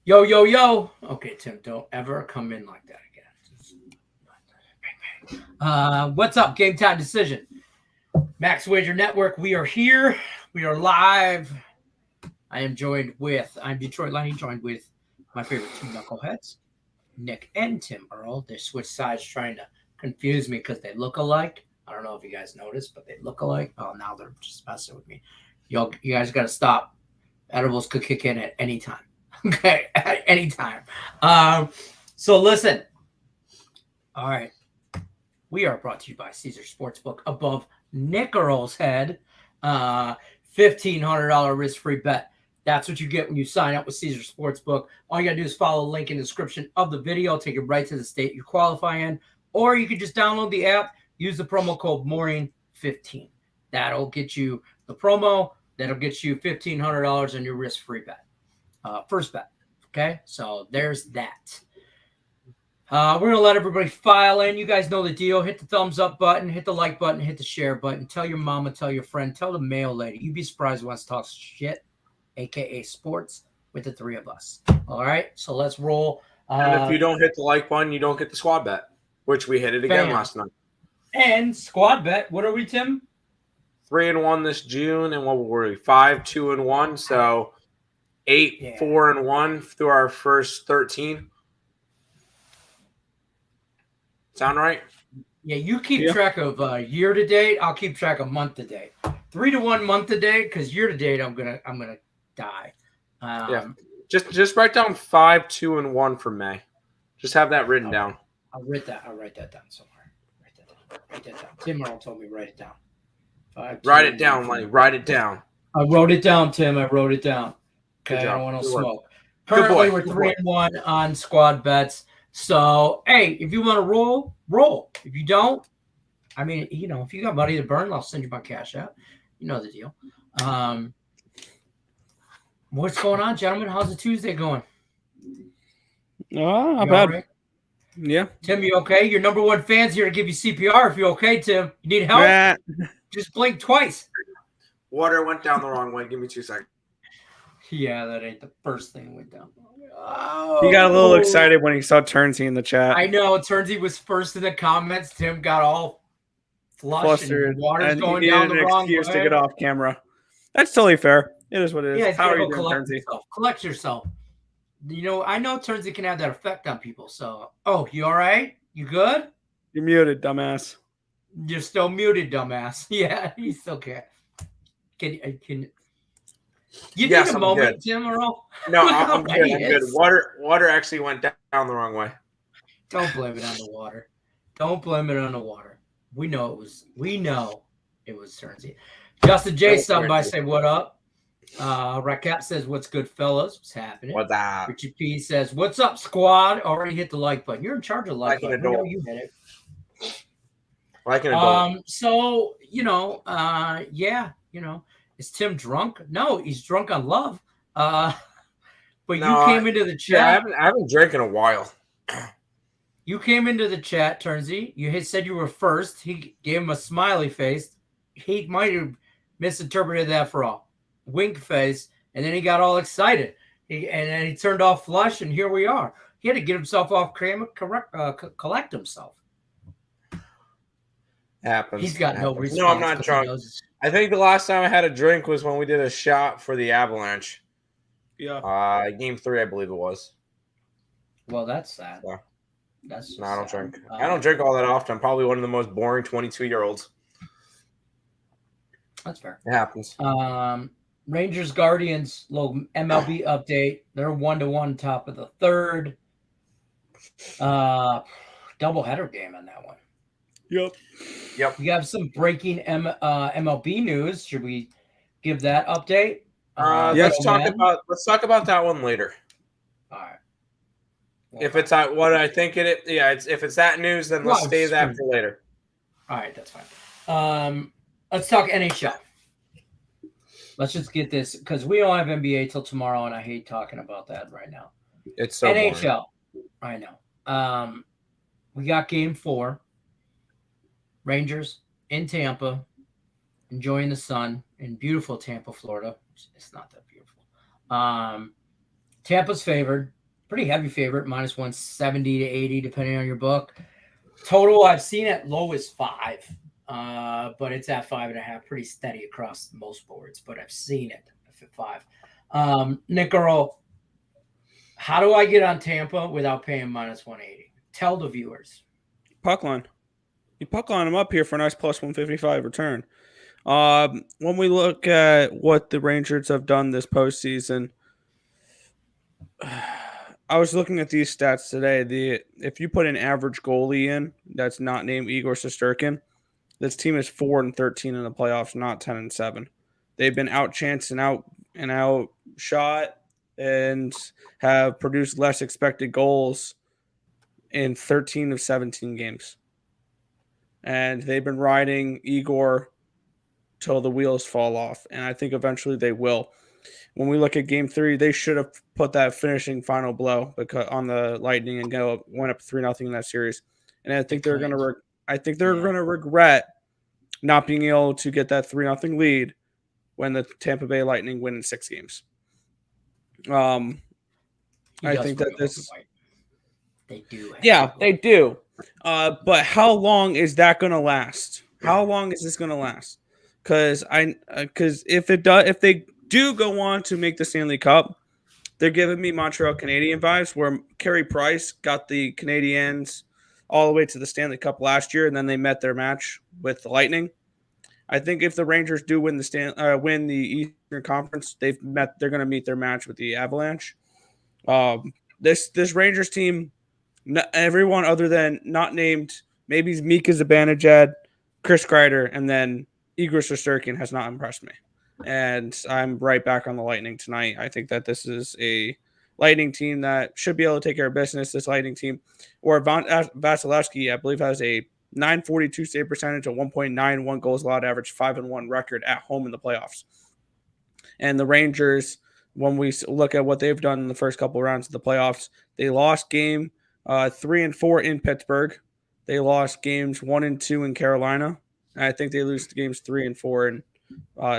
Yo, yo, yo. Okay, Tim, don't ever come in like that again. What's up? Game time decision. Max Wager Network. We are here. We are live. I'm Detroit Lenny, joined with my favorite two knuckleheads, Nick and Tim Earl. They switched sides trying to confuse me because they look alike. I don't know if you guys noticed, but they look alike. Oh, now they're just messing with me. You guys got to stop. Edibles could kick in at any time. Okay, at any time. So listen. All right. We are brought to you by Caesar Sportsbook. Above Nick Earl's head, $1,500 risk-free bet. That's what you get when you sign up with Caesar Sportsbook. All you got to do is follow the link in the description of the video. Take it right to the state you qualify in. Or you could just download the app. Use the promo code Maureen15. That'll get you the promo. That'll get you $1,500 on your risk-free bet. First bet. Okay? So there's that. We're going to let everybody file in. You guys know the deal. Hit the thumbs up button, hit the like button, hit the share button. Tell your mama, tell your friend, tell the mail lady. You'd be surprised who wants to talk shit, a.k.a. sports, with the three of us. All right? So let's roll. And if you don't hit the like button, you don't get the squad bet, which we hit it again last night. And squad bet. What are we, Tim? 3-1 this June. And what were we? 5-2-1. So 8-4-1 through our first 13. Sound right? Yeah, you keep track of year to date. I'll keep track of month to date. 3-1 month to date, because year to date I'm gonna die. Just write down 5-2-1 for May. Just have that written down. I'll write that down somewhere. Write that down. Tim Earl told me write it down. Write it down, Lenny. Write it down. I wrote it down, Tim. I wrote it down. Okay, I don't want to smoke. Currently, we're 3-1 on squad bets. So, hey, if you want to roll. If you don't, I mean, if you got money to burn, I'll send you my cash out. You know the deal. What's going on, gentlemen? How's the Tuesday going? Not bad. Right? Yeah. Tim, you okay? Your number one fan's here to give you CPR if you're okay, Tim. You need help? Just blink twice. Water went down the wrong way. Give me 2 seconds. Yeah, that ain't the first thing that went down. Oh. He got a little excited when he saw Turnsey in the chat. I know. Turnsey was first in the comments. Tim got all flustered. And water's going down the wrong way. To get off camera. That's totally fair. It is what it is. Yeah, how are you doing, Turnsey? Collect yourself. I know Turnsey can have that effect on people. So, you all right? You good? You're muted, dumbass. You're still muted, dumbass. Yeah, he's still okay. Can you need a moment, Tim, or all? No, I'm good. I'm good. Water actually went down the wrong way. Don't blame it on the water. Don't blame it on the water. We know it was Turnsey. Justin J. stopped by, say what up. Rackap says, what's good, fellas? What's happening? What's up? Richard P. says, what's up, squad? Already hit the like button. You're in charge of the like button. You hit it. Like an adult. So, is Tim drunk? No, he's drunk on love. But you came into the chat. I haven't drank in a while. You came into the chat, Turnsey. You said you were first. He gave him a smiley face. He might have misinterpreted that for a wink face, and then he got all excited. And then he turned off flush, and here we are. He had to get himself off camera, collect himself. Happens. He's got no reason. No, I'm not drunk. I think the last time I had a drink was when we did a shot for the Avalanche. Yeah. Game 3, I believe it was. Well, that's sad. So, that's I don't drink. I don't drink all that often. I'm probably one of the most boring 22-year-olds. That's fair. It happens. Rangers Guardians little MLB update. They're 1-1 top of the third. Doubleheader game on that one. Yep. We have some breaking MLB news. Should we give that update? Let's talk about that one later. All right. Well, if it's what I think if it's that news, then let's save that for later. All right, that's fine. Let's talk NHL. Let's just get this because we don't have NBA till tomorrow, and I hate talking about that right now. It's so NHL. Boring. I know. We got Game 4. Rangers in Tampa, enjoying the sun in beautiful Tampa, Florida. It's not that beautiful. Tampa's favored pretty heavy favorite, minus 170 to 80, depending on your book. Total, I've seen it low as 5, but it's at 5.5, pretty steady across most boards, but I've seen it at 5. Nick Earl, how do I get on Tampa without paying minus 180? Tell the viewers. Puck line. You puck line them up here for a nice plus 155 return. When we look at what the Rangers have done this postseason, I was looking at these stats today. If you put an average goalie in that's not named Igor Shesterkin, this team is 4-13 in the playoffs, not 10-7. They've been outchanced and outshot and have produced less expected goals in 13 of 17 games. And they've been riding Igor till the wheels fall off, and I think eventually they will. When we look at Game 3, they should have put that finishing final blow on the Lightning and went up 3-0 in that series. And I think they're going to regret not being able to get that 3-0 lead when the Tampa Bay Lightning win in 6 games. I think that this they do. Yeah, they do. But how long is that going to last? How long is this going to last? Because if they do go on to make the Stanley Cup, they're giving me Montreal Canadian vibes, where Carey Price got the Canadiens all the way to the Stanley Cup last year, and then they met their match with the Lightning. I think if the Rangers do win the Eastern Conference, they're going to meet their match with the Avalanche. This Rangers team, everyone other than not named, maybe Mika Zibanejad, Chris Kreider, and then Igor Shesterkin has not impressed me. And I'm right back on the Lightning tonight. I think that this is a Lightning team that should be able to take care of business. This Lightning team, or Vasilevsky, I believe, has a .942 save percentage, a 1.91 goals allowed average, 5-1 record at home in the playoffs. And the Rangers, when we look at what they've done in the first couple of rounds of the playoffs, they lost game 3 and 4 in Pittsburgh. They lost games 1 and 2 in Carolina. And I think they lose games 3 and 4 in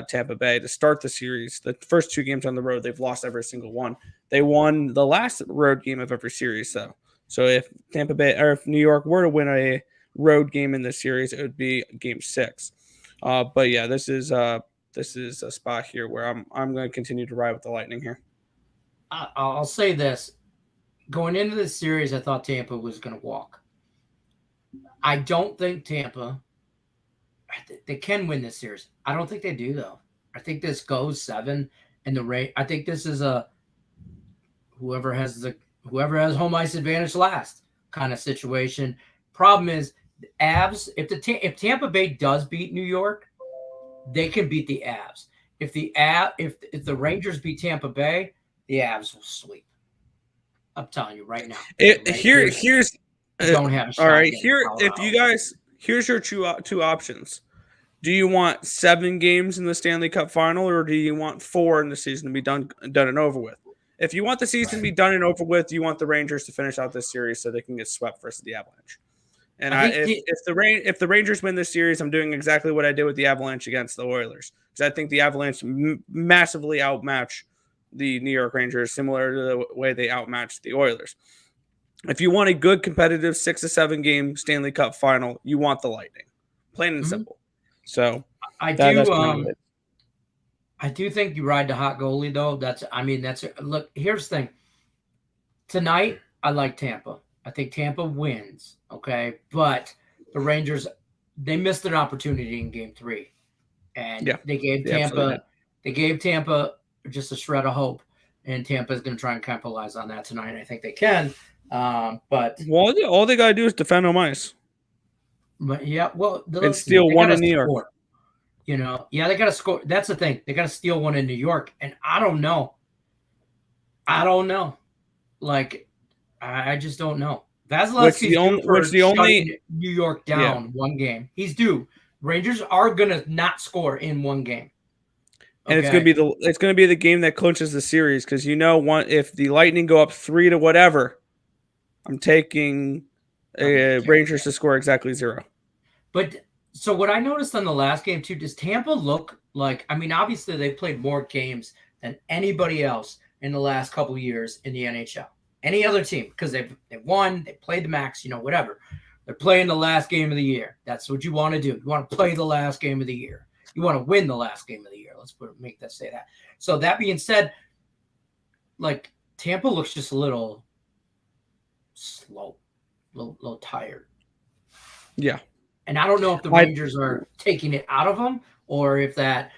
Tampa Bay to start the series. The first 2 games on the road, they've lost every single one. They won the last road game of every series, though. So if Tampa Bay or if New York were to win a road game in this series, it would be Game 6. But yeah, this is a spot here where I'm going to continue to ride with the Lightning here. I'll say this: going into this series, I thought Tampa was going to walk. I don't think Tampa. They can win this series. I don't think they do, though. I think this goes 7, and I think this is a whoever has home ice advantage last kind of situation. Problem is, the Avs. If Tampa Bay does beat New York, they can beat the Avs. If the Rangers beat Tampa Bay, the Avs will sweep. I'm telling you right now. Here's don't have a shot. All right, here's your two options. Do you want 7 games in the Stanley Cup final, or do you want 4 in the season to be done and over with? If you want the season to be done and over with, you want the Rangers to finish out this series so they can get swept versus the Avalanche. And if the Rangers win this series, I'm doing exactly what I did with the Avalanche against the Oilers, because I think the Avalanche massively outmatch the New York Rangers, similar to the way they outmatched the Oilers. If you want a good competitive 6 to 7 game Stanley Cup final, you want the Lightning, plain and simple. So I do think you ride the hot goalie, though. Look, here's the thing. Tonight, I like Tampa. I think Tampa wins, okay? But the Rangers, they missed an opportunity in Game 3. And they gave Tampa just a shred of hope. And Tampa's going to try and capitalize on that tonight. I think they can. But all they got to do is defend home ice. But yeah, well, and steal one in New York. They got to score. That's the thing. They got to steal one in New York, and I don't know. Like, I just don't know. Vasilevsky's the only New York down one game. He's due. Rangers are gonna not score in one game, and it's gonna be the game that clinches the series, because if the Lightning go up 3 to whatever, I'm taking Rangers to score exactly 0. But so what I noticed on the last game too, does Tampa look like? I mean, obviously they've played more games than anybody else in the last couple of years in the NHL. any other team, because they won, they played the max, whatever. They're playing the last game of the year. That's what you want to do. You want to play the last game of the year. You want to win the last game of the year. Let's make that say that. So that being said, like Tampa looks just a little slow, a little tired. Yeah. And I don't know if the Rangers are taking it out of them or if that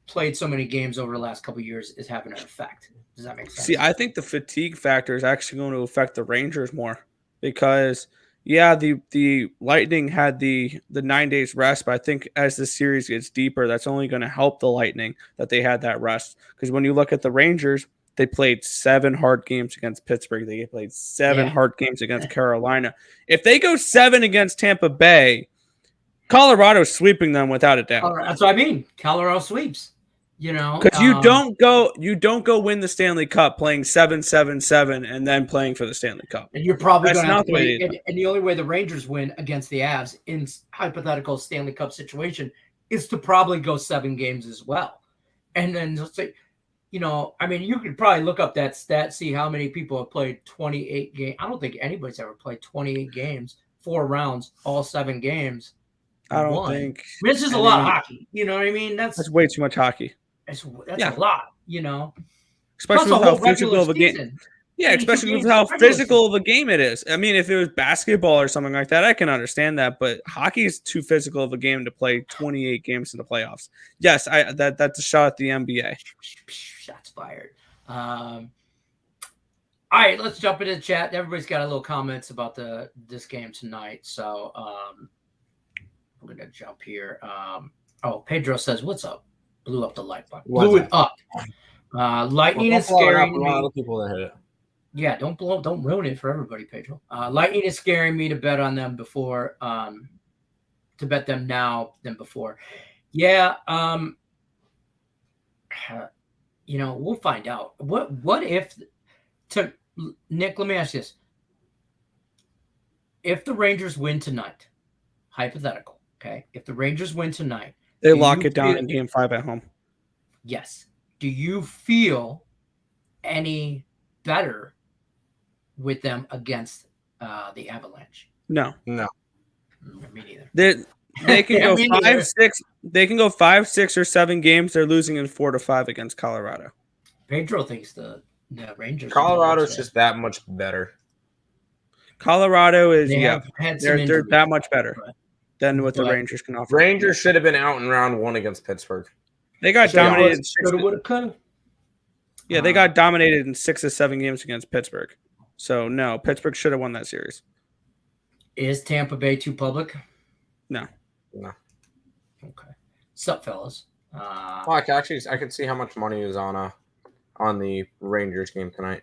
played so many games over the last couple of years is having an effect. Does that make sense? See, I think the fatigue factor is actually going to affect the Rangers more because, yeah, the Lightning had the 9 days rest, but I think as the series gets deeper, that's only going to help the Lightning that they had that rest. Because when you look at the Rangers, they played 7 hard games against Pittsburgh. They played 7 hard games against Carolina. If they go 7 against Tampa Bay, Colorado's sweeping them without a doubt. That's what I mean. Colorado sweeps. Because you don't go win the Stanley Cup playing 7-7-7 and then playing for the Stanley Cup. And you're probably going to have to play. And the only way the Rangers win against the Avs in hypothetical Stanley Cup situation is to probably go 7 games as well. And then let's say, you could probably look up that stat, see how many people have played 28 games. I don't think anybody's ever played 28 games, 4 rounds, all 7 games. I don't think. I mean, it's just a lot of hockey. You know what I mean? That's way too much hockey. That's a lot, Especially with how physical of a game. Yeah, especially with how physical of a game it is. I mean, if it was basketball or something like that, I can understand that. But hockey is too physical of a game to play 28 games in the playoffs. Yes, that's a shot at the NBA. Shots fired. All right, let's jump into the chat. Everybody's got a little comments about this game tonight. So we're going to jump here. Pedro says, what's up? Blew up the light button. Blew it up. Lightning is scaring me. A lot of people that hit it. Yeah, don't ruin it for everybody, Pedro. Lightning is scaring me to bet on them before, to bet them now than before. Yeah, we'll find out. What if Nick? Let me ask you this: if the Rangers win tonight, hypothetical, okay? If the Rangers win tonight. They lock it down in Game 5 at home. Yes. Do you feel any better with them against the Avalanche? No. Me neither. They can go 5-6. They can go 5, 6, or 7 games. They're losing in 4-5 against Colorado. Pedro thinks the Rangers. Colorado's just that much better. Colorado is they're that much better. Than what the Rangers can offer. Rangers should have been out in round 1 against Pittsburgh. They got dominated. Yeah, they got dominated in 6 of 7 games against Pittsburgh. So no, Pittsburgh should have won that series. Is Tampa Bay too public? No. Okay. Sup, fellas? I can see how much money is on the Rangers game tonight.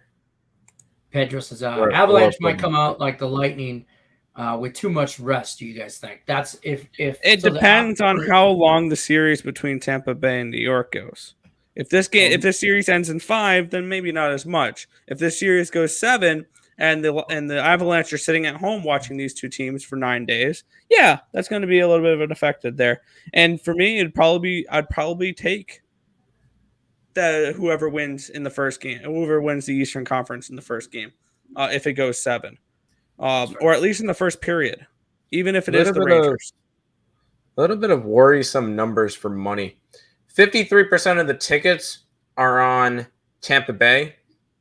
Pedro says Avalanche might come out like the Lightning. With too much rest, do you guys think? That's if it depends on how long the series between Tampa Bay and New York goes. If this series ends in 5, then maybe not as much. If this series goes 7 and the Avalanche are sitting at home watching these two teams for 9 days, yeah, that's going to be a little bit of an effect there. And for me, I'd probably take whoever wins in the first game, whoever wins the Eastern Conference in the first game, if it goes 7. Or at least in the first period, even if it is the Rangers. A little bit of worrisome numbers for money. 53% of the tickets are on Tampa Bay.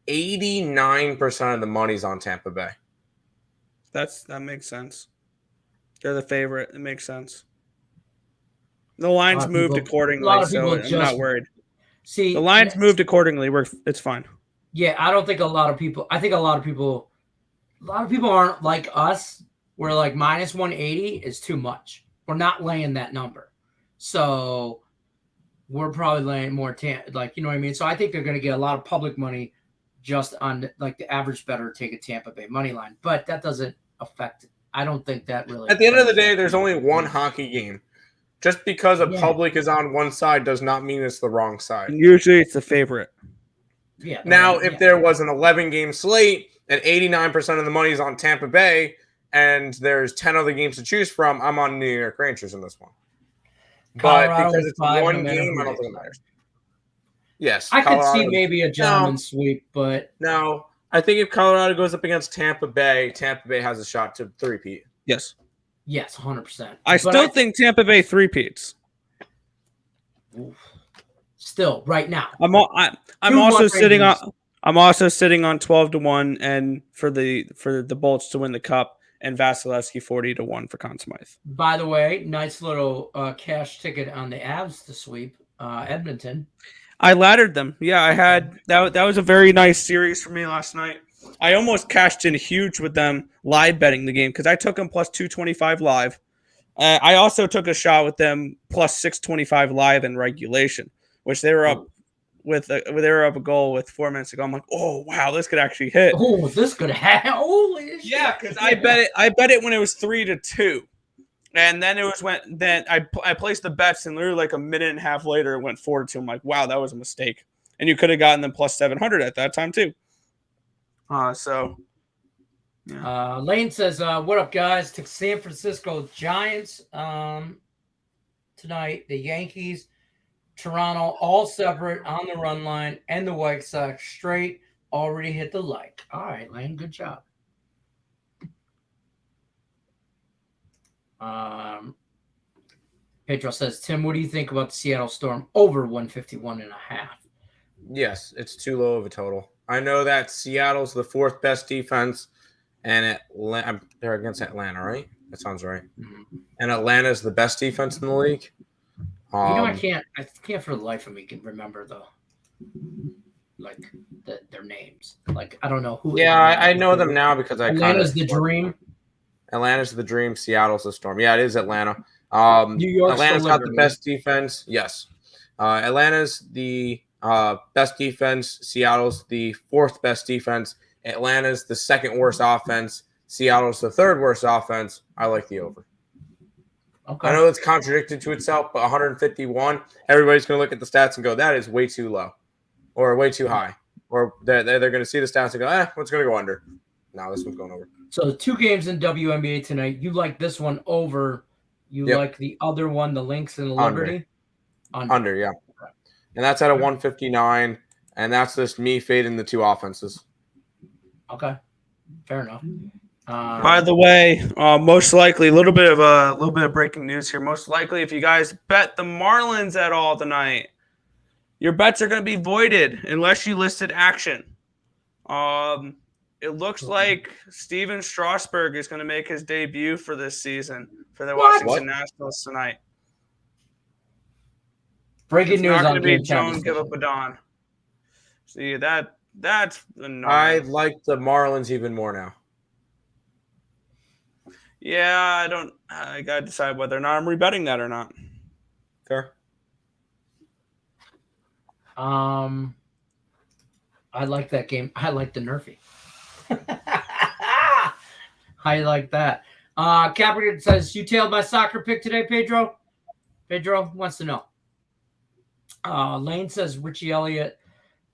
89% of the money's on Tampa Bay. That makes sense. They're the favorite. It makes sense. The lines moved accordingly, so I'm not worried. See, the lines moved accordingly. It's fine. Yeah, I don't think a lot of people. I think a lot of people aren't like us. We're like minus 180 is too much. We're not laying that number. So we're probably laying more, you know what I mean? So I think they're going to get a lot of public money just on like the average bettor take a Tampa Bay money line. But that doesn't affect it. I don't think that really. At the end of the day, there's only one hockey game. Just because a public is on one side does not mean it's the wrong side. Usually it's the favorite. Yeah. Now, if there was an 11-game slate and 89% of the money is on Tampa Bay and there's 10 other games to choose from, I'm on New York Rangers in this one. Colorado but because it's one game, I don't think it matters. Yes. I could see maybe a gentleman's sweep, but... No. I think if Colorado goes up against Tampa Bay has a shot to three-peat. Yes. Yes, 100%. I still think Tampa Bay three-peats. Still, right now. I'm also sitting on 12-1 and for the Bolts to win the cup and Vasilevsky 40-1 for Conn Smythe. By the way, nice little cash ticket on the Avs to sweep Edmonton. I laddered them. Yeah, I had that was a very nice series for me last night. I almost cashed in huge with them live betting the game because I took them plus 225 live. I also took a shot with them plus 625 live in regulation, which they were up a goal with 4 minutes to go. I'm like, oh wow, this could actually hit. Oh, this could happen. Holy shit! Yeah, because I bet it when it was 3-2, and then I placed the bets, and literally like a minute and a half later, it went 4-2. I'm like, wow, that was a mistake, and you could have gotten them plus 700 at that time too. Yeah. Lane says, what up, guys? To San Francisco Giants tonight, the Yankees, Toronto, all separate on the run line, and the White Sox straight already hit the like. All right, Lane, good job. Pedro says, Tim, what do you think about the Seattle Storm over 151.5? Yes, it's too low of a total. I know that Seattle's the fourth best defense, and they're against Atlanta, right? That sounds right. Mm-hmm. And Atlanta's the best defense in the league. I can't for the life of me can remember their names. Like, I don't know who. Yeah, I know them now because Atlanta's the dream. Atlanta's the dream. Seattle's the storm. Yeah, it is Atlanta. New York's Atlanta's got the best defense. Yes. Atlanta's the best defense. Seattle's the fourth best defense. Atlanta's the second worst offense. Seattle's the third worst offense. I like the over. Okay. I know it's contradicted to itself, but 151, everybody's going to look at the stats and go, that is way too low or way too high. Or they're going to see the stats and go, what's going to go under? No, this one's going over. So the two games in WNBA tonight, you like this one over. You like the other one, the Lynx and the Liberty? Under, yeah. Okay. And that's at a 159, and that's just me fading the two offenses. Okay, fair enough. By the way, most likely, a little bit of breaking news here. Most likely, if you guys bet the Marlins at all tonight, your bets are going to be voided unless you listed action. It looks like Steven Strasburg is going to make his debut for this season for the Washington Nationals tonight. Breaking news on Game Jones give up a Don. See that's annoying. I like the Marlins even more now. Yeah, I got to decide whether or not I'm rebetting that or not. Fair. I like that game. I like the Nerfy. I like that. Capricorn says, you tailed my soccer pick today, Pedro? Pedro wants to know. Lane says Richie Elliott,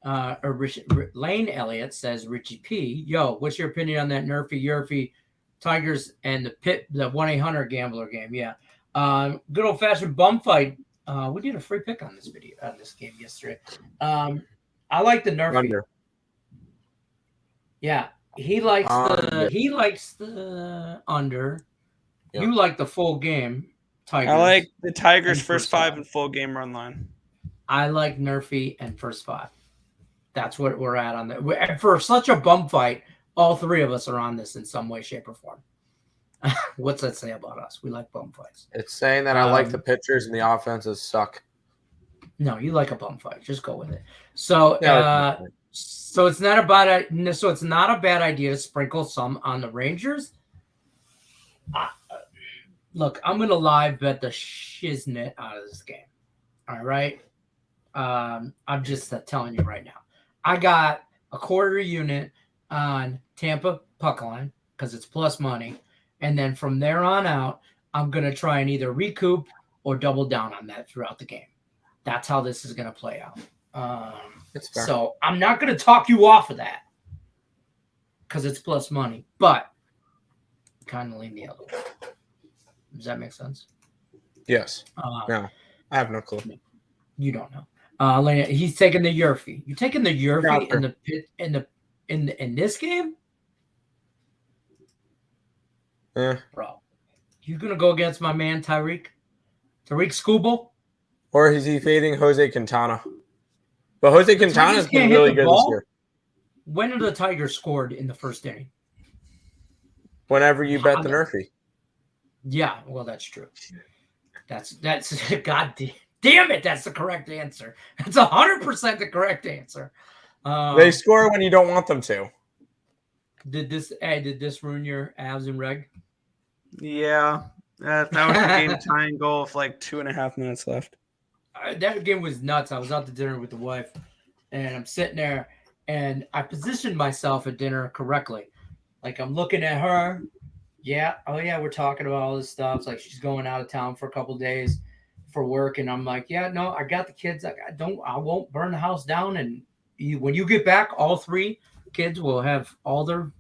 Lane Elliott says Richie P. Yo, what's your opinion on that Nerfy Tigers and the 1-800 gambler game? Yeah. Good old fashioned bum fight. We did a free pick on this game yesterday. I like the Nerfy. Under. Yeah. He likes the under. Yeah. You like the full game Tigers. I like the Tigers first five and full game run line. I like Nerfy and first five. That's what we're at on that. For such a bum fight, all three of us are on this in some way, shape, or form. What's that say about us? We like bum fights. It's saying that I like the pitchers and the offenses suck. No, you like a bum fight. Just go with it. So, so it's not a bad idea to sprinkle some on the Rangers. Look, I'm gonna live bet the shiznit out of this game. All right. I'm just telling you right now. I got a quarter unit on Tampa puck line because it's plus money. And then from there on out, I'm going to try and either recoup or double down on that throughout the game. That's how this is going to play out. So I'm not going to talk you off of that because it's plus money, but kind of lean the other way. Does that make sense? Yes. No, I have no clue. You don't know. Lenny, he's taking the Yurfie. You're taking the Yurfie in the in this game, Yeah. bro, you gonna go against my man Tyreek Skubal? Or is he fading Jose Quintana? But Jose Quintana has been really good this year. When are the Tigers scored in the first inning? Whenever you bet the Nerfy. Yeah, well, that's true. That's God damn it. That's the correct answer. That's 100% the correct answer. They score when you don't want them to. Did this ruin your abs and reg? Yeah. That was the game tying goal with like 2.5 minutes left. That game was nuts. I was out to dinner with the wife, and I'm sitting there, and I positioned myself at dinner correctly. Like, I'm looking at her. Yeah. Oh, yeah, we're talking about all this stuff. It's like she's going out of town for a couple of days for work, and I'm like, yeah, no, I got the kids. I won't burn the house down, and when you get back, all 3 kids will have all their,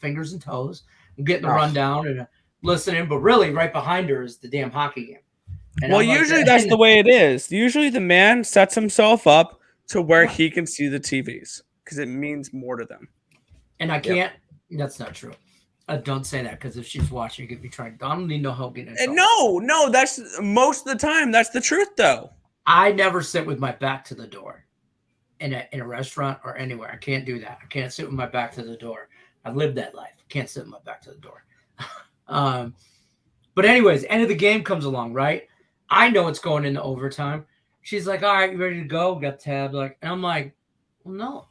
fingers and toes. I'm getting the rundown and listening, but really right behind her is the damn hockey game. And well, usually that's the way it is. Usually the man sets himself up to where he can see the TVs because it means more to them. And I can't. That's not true. Don't say that because if she's watching, you could be trying. I don't need no help getting in. No, that's most of the time. That's the truth, though. I never sit with my back to the door in a restaurant or anywhere. I can't do that. I can't sit with my back to the door. I lived that life. I can't sit with my back to the door. But anyways, end of the game comes along, right? I know it's going into overtime. She's like, all right, you ready to go? Got the tab. And I'm like, well, no.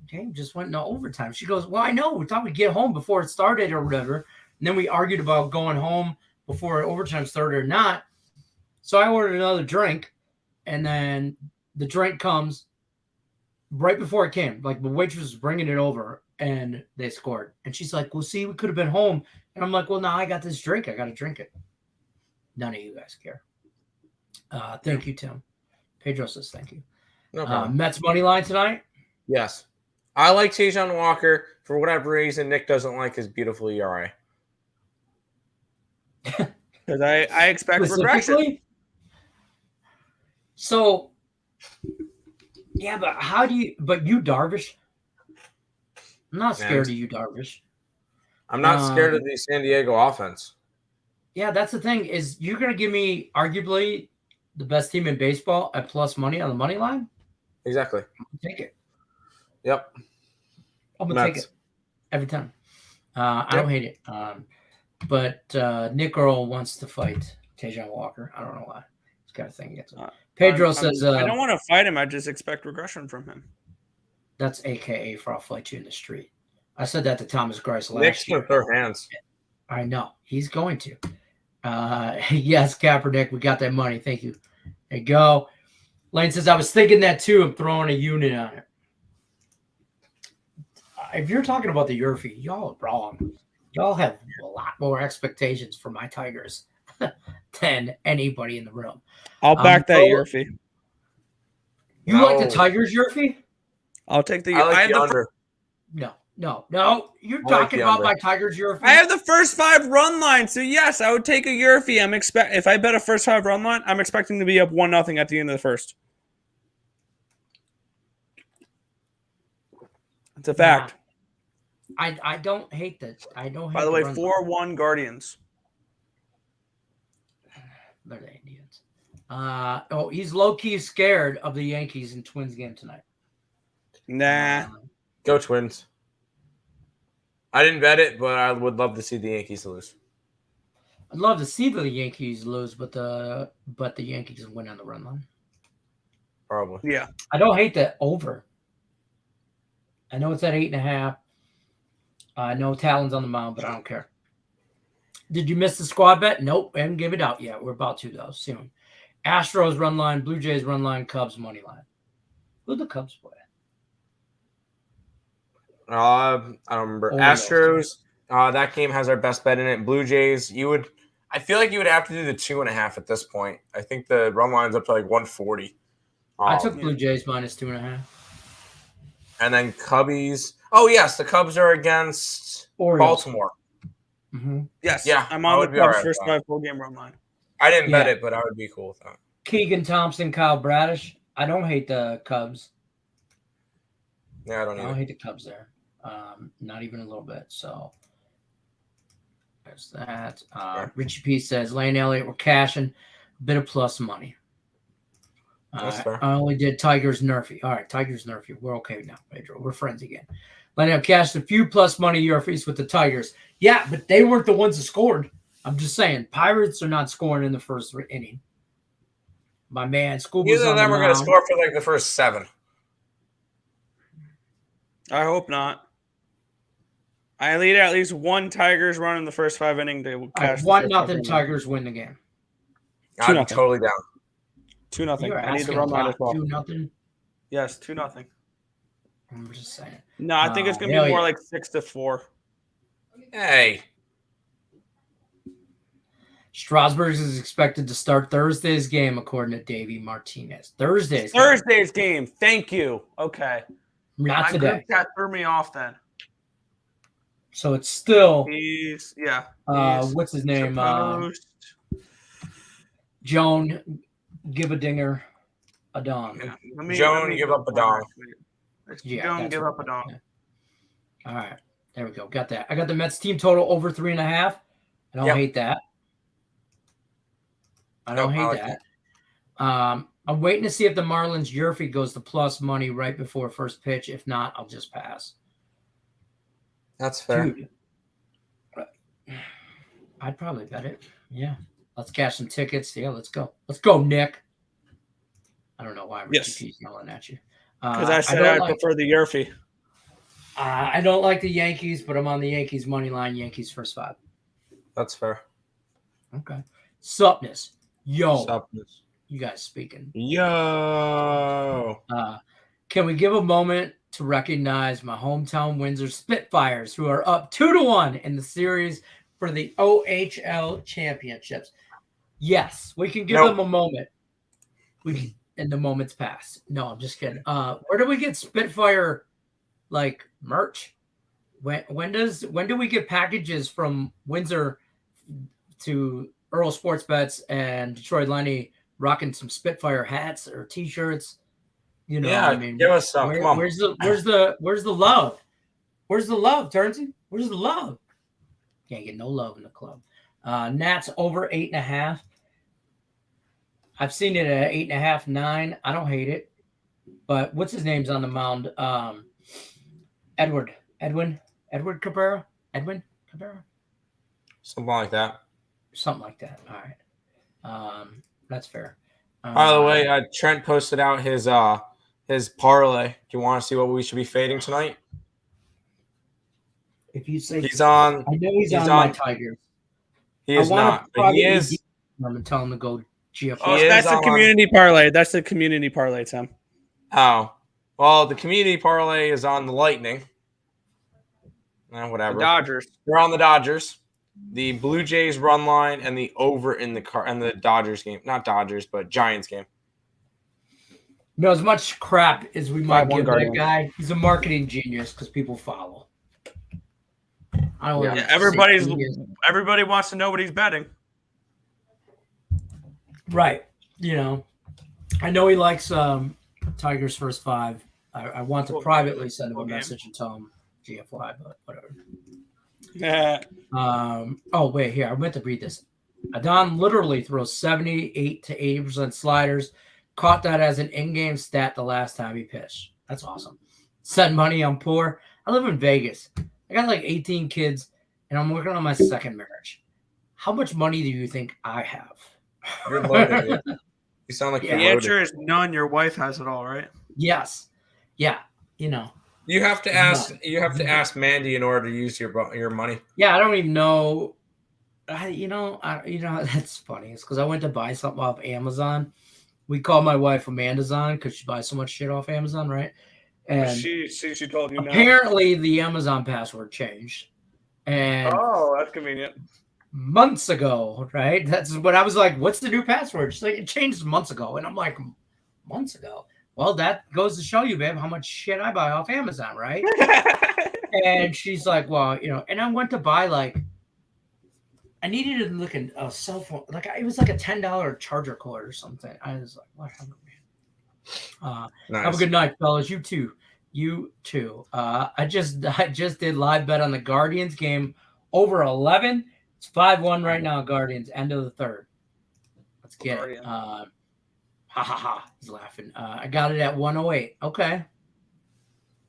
Game just went into overtime. She goes, well, I know. We thought we'd get home before it started or whatever. And then we argued about going home before overtime started or not. So I ordered another drink. And then the drink comes right before it came. Like, the waitress was bringing it over, and they scored. And she's like, well, see, we could have been home. And I'm like, well, now I got this drink. I got to drink it. None of you guys care. Thank you, Tim. Pedro says thank you. No problem. Mets money line tonight? Yes. I like Taijuan Walker. For whatever reason, Nick doesn't like his beautiful ERA. Because I expect regression. So, yeah, but you, Darvish? I'm not scared of you, Darvish. I'm not scared of the San Diego offense. Yeah, that's the thing, is you're going to give me arguably the best team in baseball at plus money on the money line? Exactly. I'm going to take it. Yep. I'm going to take it every time. I don't hate it. But Nick Earl wants to fight Taijuan Walker. I don't know why. He's got a thing against him. Pedro says... I don't want to fight him. I just expect regression from him. That's AKA for I'll fight you in the street. I said that to Thomas Grice last Nick's year. Nick's going to throw hands. I know. He's going to. Yes, Kaepernick, we got that money. Thank you. There you go. Lane says, I was thinking that too. I'm throwing a unit on it. If you're talking about the Yurfie, y'all are wrong. Y'all have a lot more expectations for my Tigers than anybody in the room. I'll back that Yurfie. You like the Tigers, Yurfie? I'll take the. I like the under. No. You're talking about my Tigers Yurfie. I have the first 5 run line, so yes, I would take a Yurfie. If I bet a first 5 run line, I'm expecting to be up 1-0 at the end of the first. It's a fact. I don't hate that. I don't. By the way, 4-1 Guardians. They're the Indians. He's low key scared of the Yankees and Twins game tonight. Nah. Go Twins. I didn't bet it, but I would love to see the Yankees lose. I'd love to see the Yankees lose, but the Yankees win on the run line. Probably. Yeah. I don't hate that over. I know it's at 8.5. I know Talon's on the mound, but I don't care. Did you miss the squad bet? Nope, I haven't given it out yet. We're about to, though, soon. Astros run line, Blue Jays run line, Cubs money line. Who'd the Cubs play? I don't remember. Astros, that game has our best bet in it. Blue Jays, I feel like you would have to do the 2.5 at this point. I think the run line's up to like 140. I took Blue Jays minus 2.5. And then Cubbies. Oh, yes, the Cubs are against Baltimore. Mm-hmm. Yes. Yeah, I'm on the Cubs first 5 full game run line. I didn't bet it, but I would be cool with that. Keegan Thompson, Kyle Bradish. I don't hate the Cubs. Yeah, I don't hate the Cubs there. Not even a little bit. So there's that. Richie P says Lane Elliott, we're cashing a bit of plus money. That's fair. I only did Tigers Nerfy. All right, Tigers Nerfy. We're okay now, Pedro. We're friends again. Lenny, I've cashed a few plus money Nerfies with the Tigers. Yeah, but they weren't the ones that scored. I'm just saying, Pirates are not scoring in the first inning. My man, Scuba's Neither of them are going to score for like the first 7. I hope not. I need at least one Tigers run in the first 5 innings. They will cash. 1-0 Tigers win the game. I'd be totally down. 2-0. I need to to run that as well. 2-0. Yes, 2-0. I'm just saying. No, I think it's going to be more like 6-4. Hey. Strasburg is expected to start Thursday's game, according to Davey Martinez. Thursday's game. Thank you. Okay. Not today. That threw me off then. So it's still. He's what's his name? Joan, give a dinger, a dong. Yeah. Joan, give up a dong. Joan, give up a dong. Yeah. All right. There we go. Got that. I got the Mets team total over 3.5. I don't hate that. I don't hate that. I'm waiting to see if the Marlins Yerfie goes to plus money right before first pitch. If not, I'll just pass. That's fair. Dude, I'd probably bet it. Yeah. Let's cash some tickets. Yeah, let's go. Let's go, Nick. I don't know why Richie P's yelling at you. Because I said I prefer the Yerfie. I don't like the Yankees, but I'm on the Yankees money line. Yankees first 5. That's fair. Okay. Supness. Yo. Supness. You guys speaking. Yo. Can we give a moment to recognize my hometown Windsor Spitfires, who are up 2-1 in the series for the OHL championships? Yes, we can give them a moment. And the moment's passed. No, I'm just kidding. Where do we get Spitfire merch? When do we get packages from Windsor to Earl Sports Bets and Detroit Lenny rocking some Spitfire hats or t-shirts? You know, yeah, I mean, give us some. Come on. Where's the love? Where's the love, Turnsy? Where's the love? Can't get no love in the club. Nats over 8.5. I've seen it at 8.5, 9. I don't hate it. But what's his name's on the mound? Edwin Cabrera? Edwin Cabrera? Something like that. Something like that. All right. That's fair. By the way, Trent posted out his parlay. Do you want to see what we should be fading tonight? If you say he's on, I know he's on my Tigers. He is not, but he is. I'm gonna tell him to go GFY. Oh, that's the community parlay. That's the community parlay, Tim. Oh, well, the community parlay is on the Lightning. Whatever. The Dodgers. They're on the Dodgers. The Blue Jays run line and the over in the Dodgers game. Not Dodgers, but Giants game. No, as much crap as we might give that Guardian. guy, he's a marketing genius because people follow. I don't want everybody wants to know what he's betting. Right. You know, I know he likes Tigers first 5. I want to privately send him a message and tell him GFY, but whatever. Oh, wait, here. I meant to read this. Adon literally throws 78 to 80% sliders. Caught that as an in-game stat the last time he pitched. That's awesome. Set money on poor. I live in Vegas. I got like 18 kids, and I'm working on my second marriage. How much money do you think I have? You're loaded. You sound like you're the loaded. answer is none. Your wife has it all, right? Yes. Yeah. You know. You have to ask. You have to ask Mandy in order to use your money. Yeah, I don't even know. That's funny. It's because I went to buy something off Amazon. We call my wife Amanda's on because she buys so much shit off Amazon, right? And she told you. Apparently, the Amazon password changed. And that's convenient. Months ago, right? That's when I was like, "What's the new password?" She's like, "It changed months ago," and I'm like, "Months ago." Well, that goes to show you, babe, how much shit I buy off Amazon, right? And she's like, well, and I went to buy I needed to look at a cell phone. It was like a $10 charger cord or something. I was like, whatever, man. Nice. Have a good night, fellas. You too. You too. I just did live bet on the Guardians game over 11. It's 5-1 right now. Guardians end of the third. Let's get it. Ha ha ha. He's laughing. I got it at 108. Okay.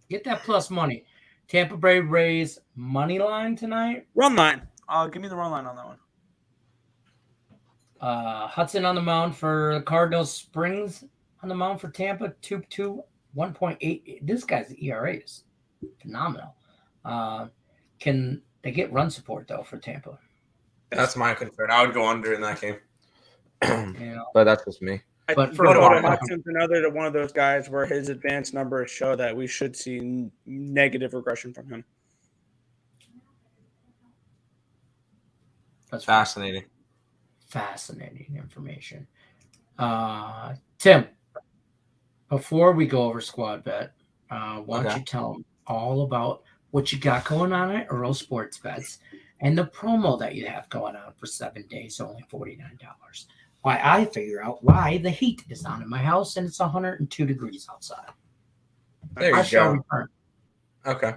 Get that plus money. Tampa Bay Rays money line tonight. Run line. Give me the run line on that one. Hudson on the mound for Cardinals. Springs on the mound for Tampa. 2-2, 1.8. This guy's ERA is phenomenal. Can they get run support though for Tampa? That's my concern. I would go under in that game. Yeah. But that's just me. But For Hudson's another one of those guys where his advanced numbers show that we should see negative regression from him. That's fascinating. Fascinating information. Tim, before we go over squad bet, why don't you tell them all about what you got going on at Earl Sports Bets and the promo that you have going on for 7 days, only $49. Why I figure out why the heat is on in my house and it's 102 degrees outside. There you go. Return. Okay.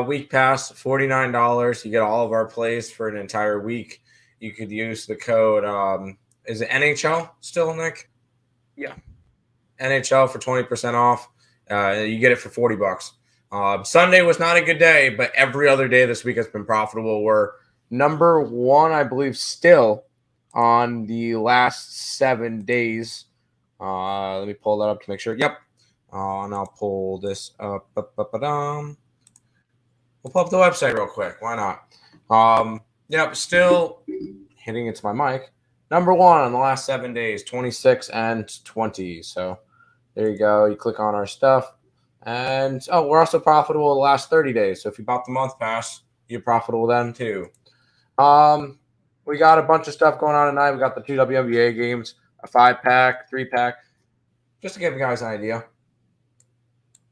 Week pass, $49. You get all of our plays for an entire week. You could use the code, is it NHL still, Nick? Yeah. NHL for 20% off. You get it for $40. Sunday was not a good day, but every other day this week has been profitable. We're number one, I believe, still on the last 7 days. Let me pull that up to make sure. Yep. And I'll pull this up. We'll pull up the website real quick. Why not? Yep. Still hitting into my mic. Number one on the last 7 days, 26 and 20. So there you go. You click on our stuff. And, we're also profitable the last 30 days. So if you bought the month pass, you're profitable then too. We got a bunch of stuff going on tonight. We got the 2 WNBA games, a 5-pack, 3-pack. Just to give you guys an idea.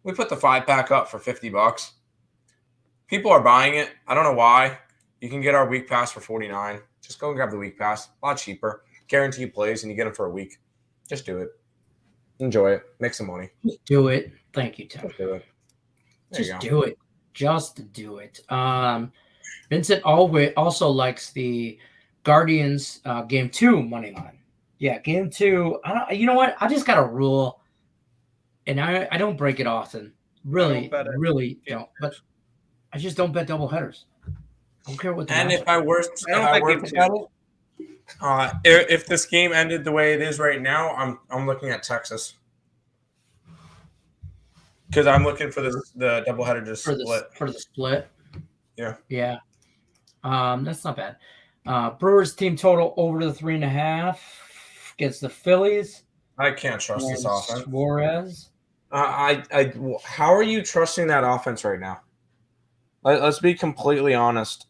We put the 5-pack up for $50. People are buying it. I don't know why. You can get our week pass for $49. Just go and grab the week pass. A lot cheaper. Guarantee you plays and you get them for a week. Just do it. Enjoy it. Make some money. Just do it. Thank you, Tim. Just do it. Just do it. Just do it. Vincent also likes the Guardians game 2 money line. Yeah, game 2. You know what? I just got a rule, and I don't break it often. Really don't. But I just don't bet double headers. I don't care what. And if I were to bet it, if this game ended the way it is right now, I'm looking at Texas. Because I'm looking for the doubleheader to split. For the split. Yeah. Yeah. That's not bad. Brewers team total over the 3.5 against the Phillies. I can't trust this offense. Suarez. How are you trusting that offense right now? Let's be completely honest.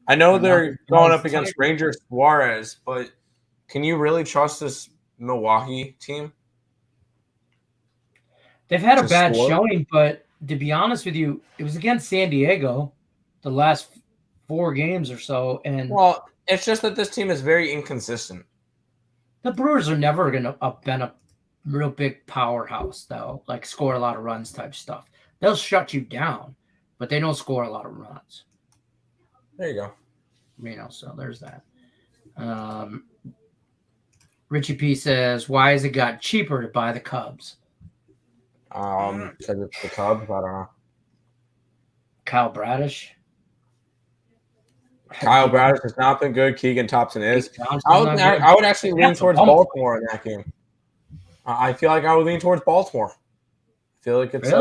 I know they're going up against Ranger Suarez, but can you really trust this Milwaukee team? They've had a bad showing, but to be honest with you, it was against San Diego the last 4 games or so. And it's just that this team is very inconsistent. The Brewers are never going to been a real big powerhouse, though, like score a lot of runs type stuff. They'll shut you down, but they don't score a lot of runs. There you go. So there's that. Richie P says, why has it got cheaper to buy the Cubs? Because it's the Cubs. I don't know. Kyle Bradish. Kyle Bradish has not been good. Keegan Thompson is. I would actually lean towards Baltimore in that game. I feel like I would lean towards Baltimore. I feel like it's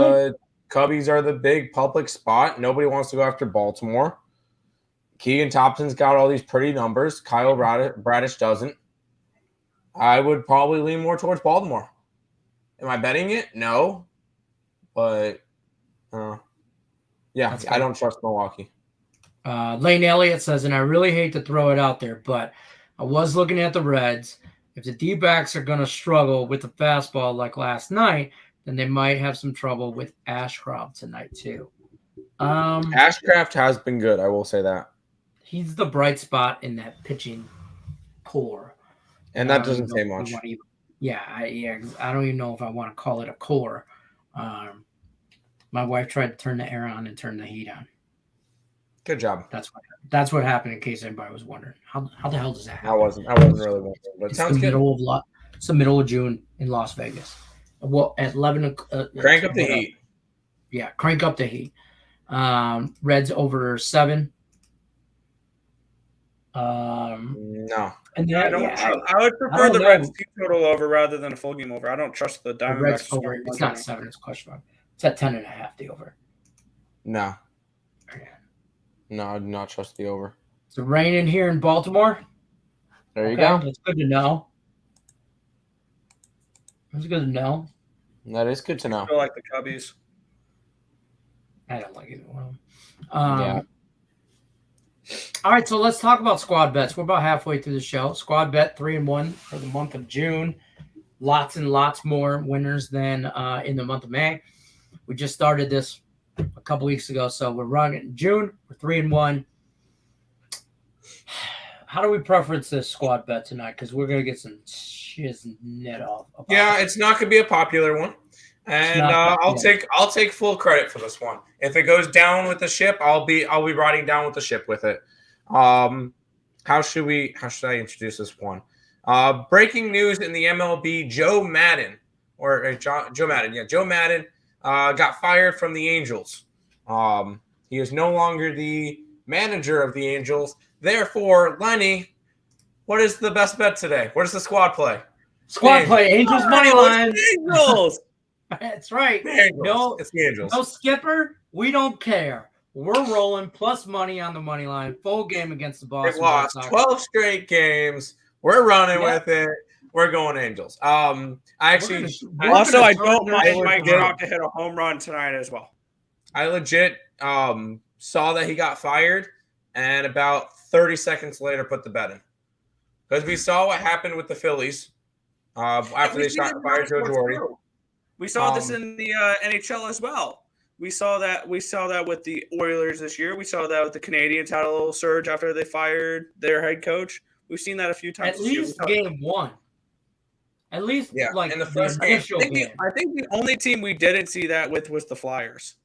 Cubbies are the big public spot. Nobody wants to go after Baltimore. Keegan Thompson's got all these pretty numbers. Kyle Bradish doesn't. I would probably lean more towards Baltimore. Am I betting it? No. But, yeah, I don't trust Milwaukee. Lane Elliott says, and I really hate to throw it out there, but I was looking at the Reds. If the D-backs are going to struggle with the fastball like last night, then they might have some trouble with Ashcraft tonight too. Ashcraft has been good. I will say that. He's the bright spot in that pitching core. And that doesn't say much. I don't even know if I want to call it a core. My wife tried to turn the air on and turn the heat on. Good job. That's what happened. In case anybody was wondering, how the hell does that happen? I wasn't really wondering, but it It's sounds the good. It's the middle of June in Las Vegas. Well, at 11. Crank up the heat. Yeah, crank up the heat. Reds over 7. No. And I would prefer the Reds team total over rather than a full game over. I don't trust the the Reds Diamondbacks. over. It's not 7. It's question mark. It's at 10.5. The over. No. Yeah. No, I do not trust the over. It's raining here in Baltimore. There you go. That's good to know. That's good to know. That is good to know. I feel like the Cubbies. I don't like either one of them. Yeah. All right, so let's talk about squad bets. We're about halfway through the show. Squad bet 3-1 for the month of June. Lots and lots more winners than in the month of May. We just started this a couple weeks ago, so we're running in June. We're 3-1. How do we preference this squad bet tonight? Because we're gonna get some shiznit off. Yeah, it's not gonna be a popular one, and I'll take full credit for this one. If it goes down with the ship, I'll be riding down with the ship with it. How should I introduce this one? Breaking news in the MLB: Joe Madden got fired from the Angels. He is no longer the manager of the Angels. Therefore, Lenny, what is the best bet today? What does the squad play? Squad play Angels money line. Angels. That's right. No, it's the Angels. No skipper. We don't care. We're rolling plus money on the money line. Full game against the Boston. They've lost 12 straight games. We're running with it. We're going Angels. I don't mind Mike Trout to hit a home run tonight as well. I legit saw that he got fired, and about 30 seconds later put the bet in. Because we saw what happened with the Phillies after they shot fired Joe Girardi. We saw this in the NHL as well. We saw that with the Oilers this year. We saw that with the Canadians had a little surge after they fired their head coach. We've seen that a few times. At least game 1. At least in the first game. I think the only team we didn't see that with was the Flyers.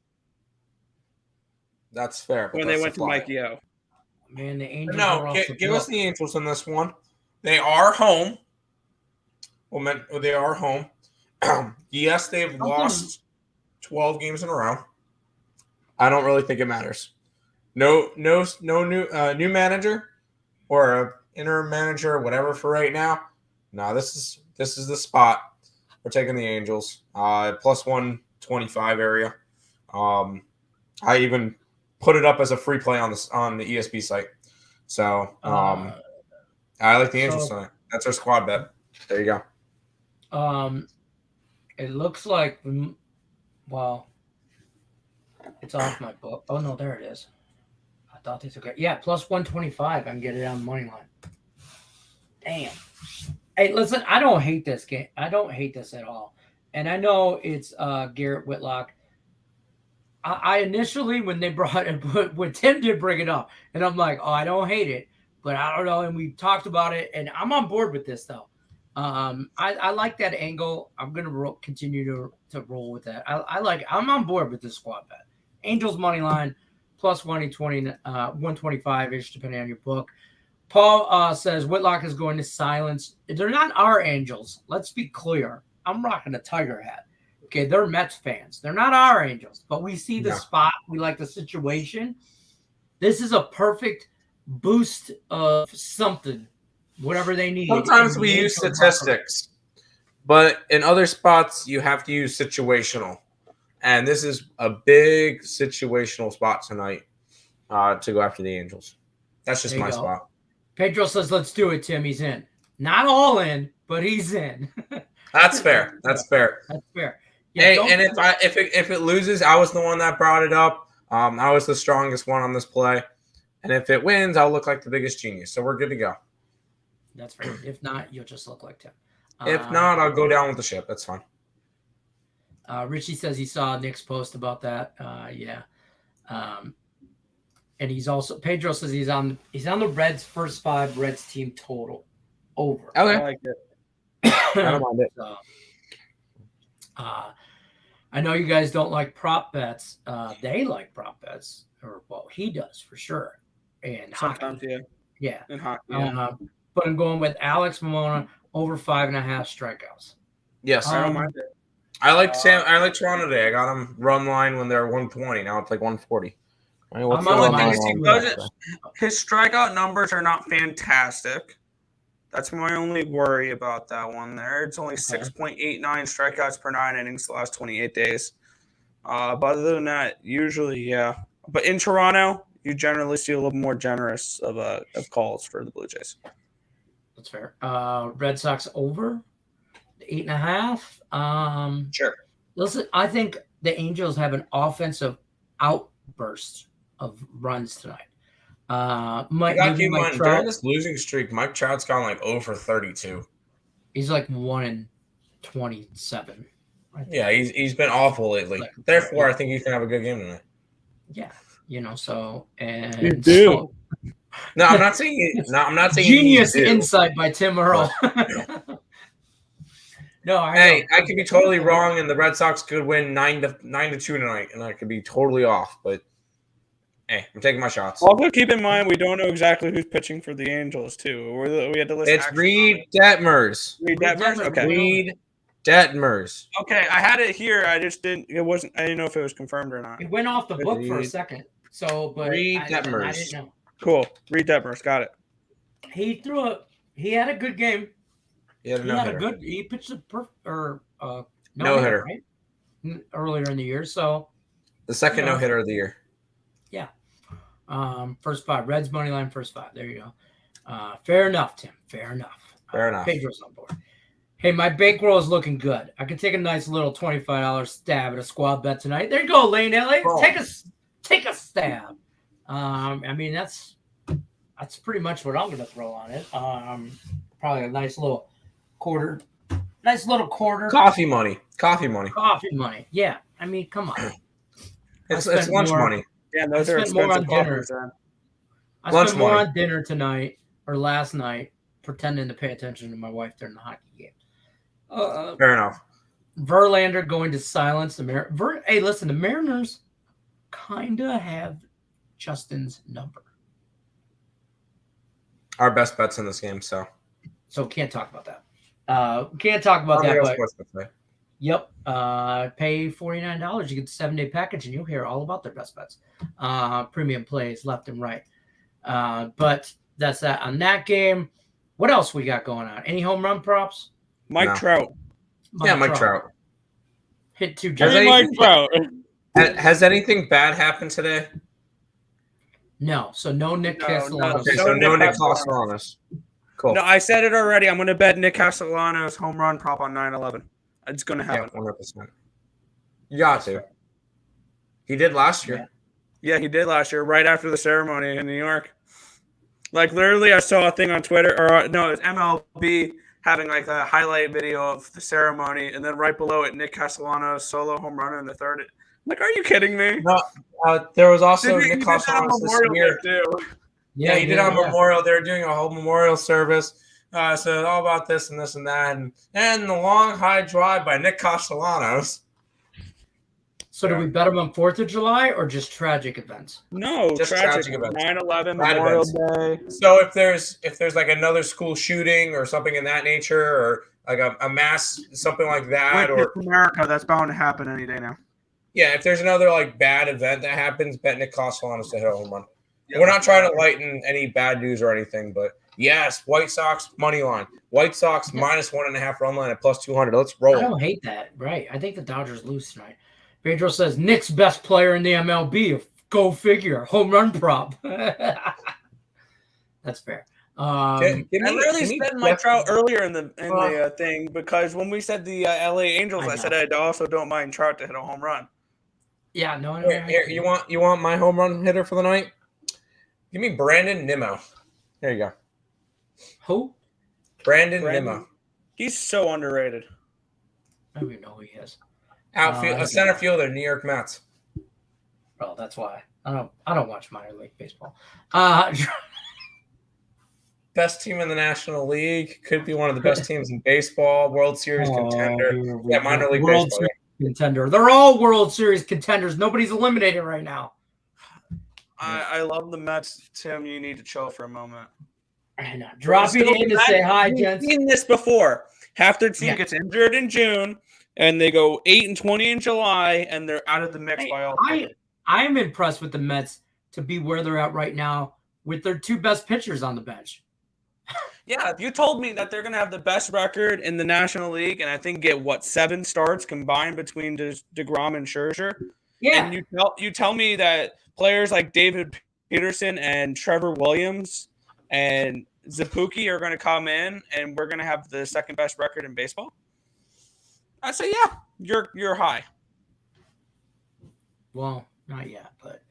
That's fair. When they went to Mikey O. Man, the Angels. No, give us the Angels in this one. They are home. Well, they are home. Yes, they've lost 12 games in a row. I don't really think it matters. No new manager or an interim manager or whatever for right now. No, this is the spot. We're taking the Angels. Plus 125 area. I even put it up as a free play on the ESP site. So I like the Angels tonight. That's our squad bet. There you go. It looks like, well, it's off my book. Oh no, there it is. I thought they took it. Yeah, plus 125. I can get it on the money line. Damn. Hey, listen, I don't hate this game. I don't hate this at all. And I know it's Garrett Whitlock. I initially, when they brought it, when Tim did bring it up, and I'm like, oh, I don't hate it, but I don't know. And we talked about it, and I'm on board with this, though. I like that angle. I'm going to continue to roll with that. I'm on board with this squad bet. Angels money line, plus 125-ish, depending on your book. Paul says Whitlock is going to silence. They're not our Angels. Let's be clear. I'm rocking a Tiger hat. Okay, they're Mets fans. They're not our Angels, but we see the spot. We like the situation. This is a perfect boost of something, whatever they need. Sometimes we use statistics, but in other spots, you have to use situational. And this is a big situational spot tonight to go after the Angels. That's just my spot. Pedro says, let's do it, Tim. He's in. Not all in, but he's in. That's fair. That's fair. That's fair. Yeah, hey, and if it loses, I was the one that brought it up. I was the strongest one on this play. And if it wins, I'll look like the biggest genius. So we're good to go. That's fair. If not, you'll just look like Tim. If not, I'll go down with the ship. That's fine. Richie says he saw Nick's post about that. And he's also Pedro says he's on the Reds first 5 Reds team total over. Okay. I like it. I don't mind it. So, I know you guys don't like prop bets. They like prop bets, or well, he does for sure. And Sometimes, hockey. Yeah. in hockey. Yeah. But I'm going with Alex Momona over 5.5 strikeouts. Yes. I don't mind it. I like Toronto today. I got them run line when they're 120. Now it's like 140. I mean, what's I'm the on run the line Higgs on team. that? His strikeout numbers are not fantastic. That's my only worry about that one there. It's only 6.89 strikeouts per 9 innings the last 28 days. But other than that, usually, yeah. But in Toronto, you generally see a little more generous of calls for the Blue Jays. That's fair. Red Sox over 8.5. Sure. Listen, I think the Angels have an offensive outburst of runs tonight. During this losing streak, Mike Trout's gone like over 32. He's like 1-27. Yeah, he's been awful lately. Therefore, I think he's gonna have a good game tonight. Yeah, so and you do. So, no, I'm not saying. I'm not saying genius insight by Tim Earl. No, I could be totally wrong, and the Red Sox could win 9-2 tonight, and I could be totally off. But hey, I'm taking my shots. Also, keep in mind we don't know exactly who's pitching for the Angels too. We had to list. It's Reed Detmers. Reed Detmers. Okay. Reed Detmers. Okay, I had it here. I just didn't. It wasn't. I didn't know if it was confirmed or not. It went off the book for a second. So, but Reed I Detmers. didn't know. Cool. Reed Detmers. Got it. He had a good game. He pitched a no hitter right? Earlier in the year. So the second no hitter of the year. Yeah. First 5. Reds money line, first 5. There you go. Fair enough, Tim. Fair enough. Pedro's on board. Hey, my bankroll is looking good. I could take a nice little $25 stab at a squad bet tonight. There you go, Lane Elliott. Take a stab. I mean, that's pretty much what I'm going to throw on it. Probably a nice little quarter. Coffee money. Yeah. I mean, come on. It's lunch money. Yeah, those are expensive more on dinner. I spent more on dinner tonight or last night pretending to pay attention to my wife during the hockey game. Fair enough. Verlander going to silence the Mariners. Hey, listen, the Mariners kind of have Justin's number. Our best bets in this game, so can't talk about that. But yep. Pay $49. You get the 7-day package, and you'll hear all about their best bets. Premium plays left and right. But that's that on that game. What else we got going on? Any home run props? Mike Trout. Mike Trout. Hit 2 Mike Trout. Has anything bad happened today? No. So no Nick Castellanos. Okay, so no Nick Castellanos. Cool. No, I said it already. I'm going to bet Nick Castellanos home run prop on 9/11. It's going to happen. Yeah, 100%. You got to. He did last year. Yeah, he did last year, right after the ceremony in New York. Like, literally, I saw a thing on Twitter, it was MLB having, like, a highlight video of the ceremony, and then right below it, Nick Castellanos solo home run in the third. I'm like, are you kidding me? No, there was also Nick Castellanos this year. Too. Yeah, he did on Memorial. They were doing a whole memorial service. So all about this and this and that. And the long high drive by Nick Castellanos. So do we bet him on 4th of July or just tragic events? No, just tragic events. 9/11, Memorial Day. So if there's like another school shooting or something in that nature, or like a mass, something like that, or America, that's bound to happen any day now. Yeah, if there's another like bad event that happens, bet Nick Castellanos to hit a home run. Yep. We're not trying to lighten any bad news or anything, but yes, White Sox money line. White Sox -1.5 run line at +200. Let's roll. I don't hate that. Right. I think the Dodgers lose tonight. Pedro says Nick's best player in the MLB. Go figure. Home run prop. That's fair. I literally said Mike Trout earlier in the thing because when we said the LA Angels, I said I also don't mind Trout to hit a home run. Yeah, no. Here, you want my home run hitter for the night? Give me Brandon Nimmo. There you go. Who? Brandon Nimmo. He's so underrated. I don't even know who he is. Outfield, a center fielder, New York Mets. Oh, that's why. I don't watch minor league baseball. Best team in the National League. Could be one of the best teams in baseball. World Series contender. Yeah, minor league baseball. contender. They're all World Series contenders. Nobody's eliminated right now. I love the Mets, Tim. You need to chill for a moment. I know. Dropping in to say hi, gents. We've seen this before. Half their team Yeah. gets injured in June, and they go 8-20 in July, and they're out of the mix by all. I am impressed with the Mets to be where they're at right now with their two best pitchers on the bench. Yeah, if you told me that they're going to have the best record in the National League and I think get 7 starts combined between DeGrom and Scherzer, and you tell me that players like David Peterson and Trevor Williams and Zapuki are going to come in and we're going to have the second best record in baseball, I'd say you're high. Well, not yet, but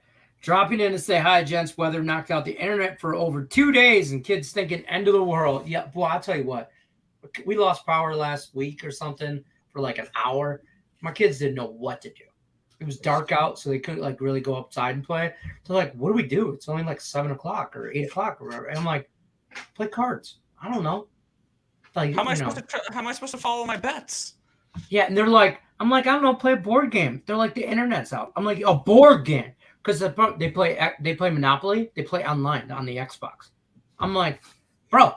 dropping in to say hi, gents. Weather knocked out the internet for over 2 days and kids thinking end of the world. Yeah, boy, I'll tell you what. We lost power last week or something for like an hour. My kids didn't know what to do. It was dark out, so they couldn't like really go outside and play. So like, what do we do? It's only like 7 o'clock or 8 o'clock or whatever. And I'm like, play cards. I don't know. Like, how am I supposed to follow my bets? Yeah, and they're like, I'm like, I don't know, play a board game. They're like, the internet's out. I'm like, a board game. Because they play Monopoly. They play online on the Xbox. I'm like, bro,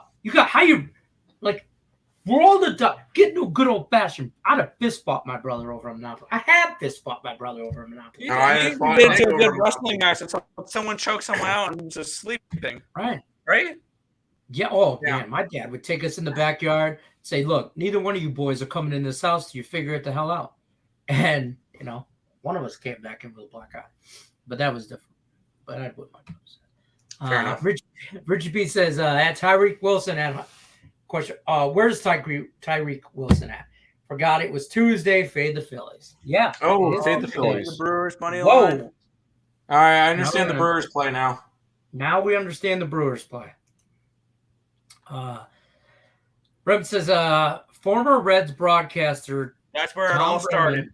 roll the dice. Get into a good old fashioned. I'd have fist fought my brother over a Monopoly. I have fist fought my brother over a Monopoly. You've been to a good wrestling match and someone chokes someone out and just sleeping. Right? Yeah. Oh, yeah. Man, my dad would take us in the backyard, say, look, neither one of you boys are coming in this house till you figure it the hell out. And, one of us came back in with a black eye. But that was different. But I'd whip my toes. Fair enough. Richard B says, at Tyreek Wilson at question. Where's Tyreek Wilson at? Forgot it was Tuesday. Fade the Phillies. Yeah. Oh, fade the Phillies. The Brewers money line. All right, I understand the Brewers play now. Now we understand the Brewers play. Reb says, former Reds broadcaster. That's where it all started.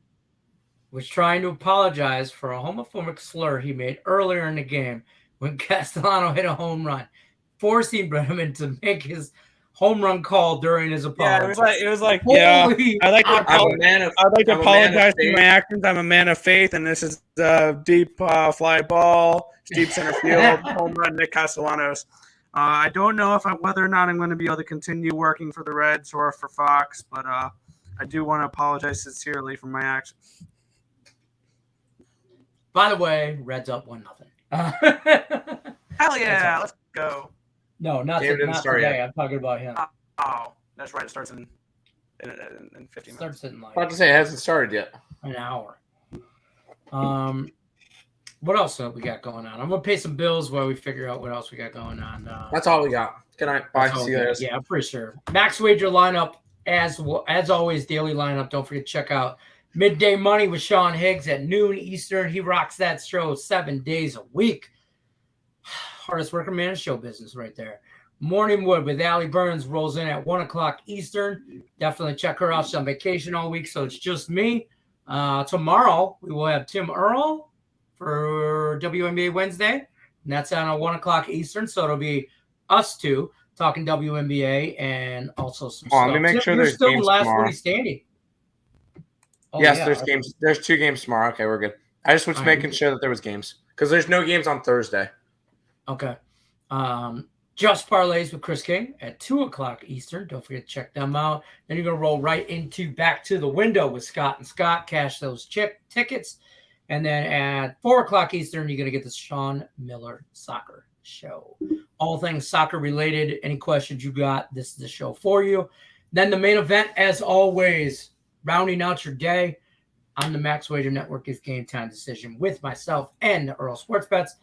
Was trying to apologize for a homophobic slur he made earlier in the game when Castellano hit a home run, forcing Brenneman to make his home run call during his apology. Yeah, it was like, I'd like to apologize for my actions. I'm a man of faith, and this is a deep fly ball, deep center field, home run, Nick Castellanos. I don't know whether or not I'm going to be able to continue working for the Reds or for Fox, but I do want to apologize sincerely for my actions. By the way, Reds up 1-0. Hell yeah, let's go. No, not today. Yet. I'm talking about him. Oh, that's right. It starts in 15 minutes. Starts in like. About to say it hasn't started yet. An hour. What else we got going on? I'm gonna pay some bills while we figure out what else we got going on. That's all we got. Good night. Bye. See you guys. Yeah, I'm pretty sure. Max Wager lineup as always. Daily lineup. Don't forget to check out Midday Money with Sean Higgs at noon Eastern. He rocks that show 7 days a week. Hardest working man in show business right there. Morning Wood with Allie Burns rolls in at 1 o'clock Eastern. Definitely check her out. She's on vacation all week, so it's just me. Tomorrow, we will have Tim Earl for WNBA Wednesday, and that's on 1 o'clock Eastern, so it'll be us two talking WNBA and also some stuff. Let me make sure there's still games last tomorrow. Standing. Yes, there's games. There's 2 games tomorrow. Okay, we're good. I just was making sure that there was games because there's no games on Thursday. Okay. Just Parlays with Chris King at 2 o'clock Eastern. Don't forget to check them out. Then you're going to roll right into Back to the Window with Scott and Scott. Cash those tickets. And then at 4 o'clock Eastern, you're going to get the Sean Miller Soccer Show. All things soccer related. Any questions you got, this is the show for you. Then the main event, as always, rounding out your day on the Max Wager Network is Game Time Decision with myself and Earl Sports Bets.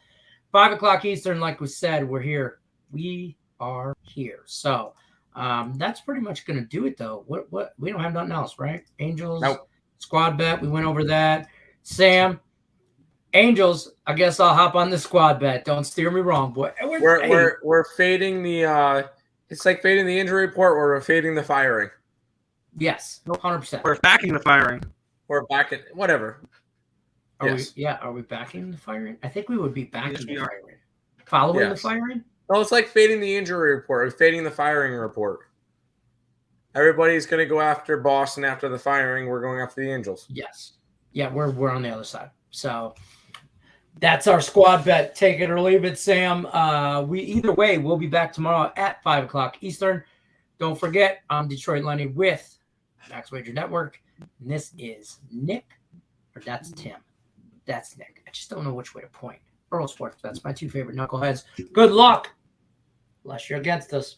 5 o'clock Eastern, like we said, we're here. We are here. So that's pretty much going to do it, though. What we don't have nothing else, right? Angels, nope. Squad bet. We went over that. Sam, Angels. I guess I'll hop on the squad bet. Don't steer me wrong, boy. We're fading the. It's like fading the injury report. Or we're fading the firing. Yes, 100%. We're backing the firing. We're back at whatever. Are we backing the firing? I think we would be backing the firing. Following the firing? No, it's like fading the injury report or fading the firing report. Everybody's going to go after Boston after the firing. We're going after the Angels. Yes. Yeah, we're on the other side. So that's our squad bet. Take it or leave it, Sam. Either way, we'll be back tomorrow at 5 o'clock Eastern. Don't forget, I'm Detroit Lenny with Max Wager Network. And this is Nick, or that's Tim. That's Nick. I just don't know which way to point. Earl Sports Bets, my two favorite knuckleheads. Good luck, unless you're against us.